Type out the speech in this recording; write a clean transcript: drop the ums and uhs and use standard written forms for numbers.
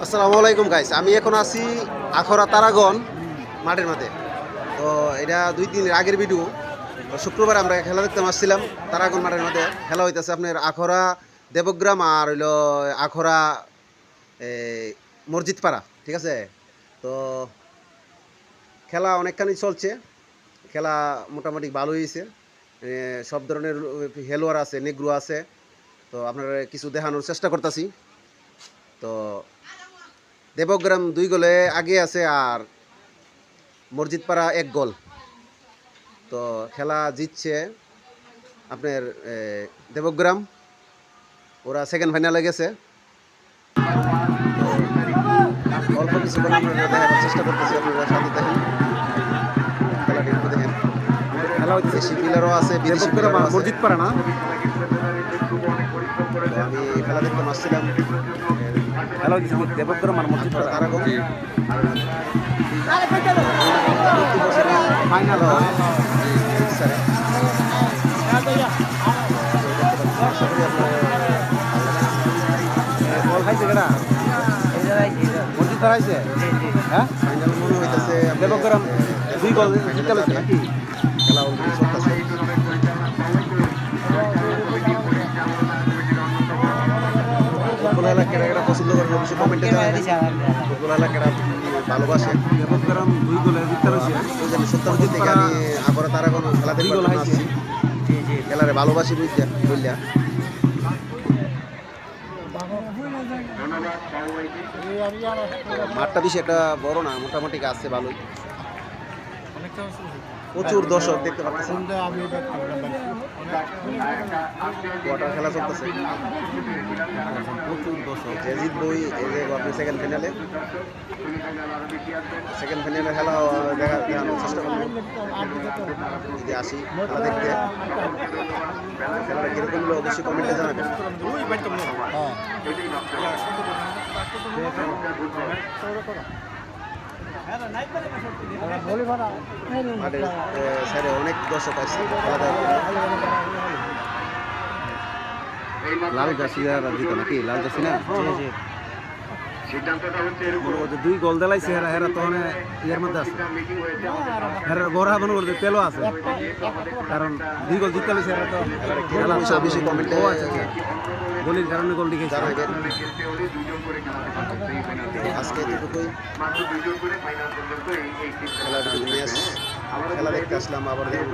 আসসালামু আলাইকুম গাইস, আমি এখন আছি আখড়া তারাগণ মাঠের মাঠে। তো এটা 2-3 দিনের আগের ভিডিও। তো শুক্রবার আমরা খেলা দেখতে আসছিলাম তারাগণ মাঠের মাঠে। খেলা হইতেছে আপনার আখড়া দেবগ্রাম আর হইল আখড়া মসজিদ পাড়া, ঠিক আছে। তো খেলা অনেকখানি চলছে, খেলা মোটামুটি ভালো হয়েছে। সব ধরনের খেলোয়াড় আছে, নেগ্রো আছে। তো আপনারা কিছু দেখানোর চেষ্টা করতেছি। তো দেবগ্রাম 2 গোলে আগে আছে আর মসজিদ পাড়া 1 গোল। তো খেলা জিতছে আপনার দেবগ্রাম, ওরা সেকেন্ড ফাইনালে গেছে। অল্প কিছুক্ষণ আপনারা দেখানোর চেষ্টা করতেছি, আপনারা সাথে দেখেন, খেলাটি একটু দেখেন। খেলা হচ্ছে দেশি প্লেয়ারও আছে, বিদেশি প্লেয়ারও আছে। মসজিদ পাড়া না, তো আমি খেলা দেখতে আসছিলাম। খেলা হচ্ছে দেবগ্রাম আর মসজিদ পাড়া তারাগণ ফাইনাল হয়। বল খাইছে কেনা মসজিদ পাড়া খাইছে। হ্যাঁ, ফাইনাল মনে হইতেছে দেবগ্রাম 2 গোল জিতে গেছে নাকি? খেলা অলরেডি চলতেছে। ফুটবল এলাকার এরা পছন্দ করে, অবশ্যই কমেন্টে জানাবেন ফুটবল এলাকার ভালোবাসে। দেবগ্রাম 2 গোলে জিতে গেছে। ওই জন্য সত্যি থেকে আমি আবার তারাগণ খেলা দেখতে আসছি, খেলারে ভালোবাসি বললিয়া। মাঠটা বেশি একটা বড় না, মোটামুটি আছে ভালোই, প্রচুর দর্শক দেখতে পাচ্ছেন। কোয়ার্টার খেলা চলতেছে, প্রচুর দর্শক। যে জিতবই এই যে আপনি সেকেন্ড ফাইনালে খেলা দেখানোর চেষ্টা করবো যদি আসি খেলা দেখতে। খেলাটা কিরকম হলো অবশ্যই কমেন্টে জানাবেন। স্যারে অনেক দর্শক আসছে খেলা দেখার জন্য। লাল জার্সি দিত নাকি? লাল জার্সি না, মনে করছে 2 গোল দিলাইছে হেরা, হেরা তো ইয়ের মধ্যে আছে, হেরা গোরা মনে করছে তেলও আছে, কারণ 2 গোল জিতে গেছে হেরা। তো খেলা বেশি কমেন্টে গোলের কারণে গোল লিখেছে। জানাবেন। আজকে এতটুকুই, খেলা দেখতে আসলাম, আবার দেখব।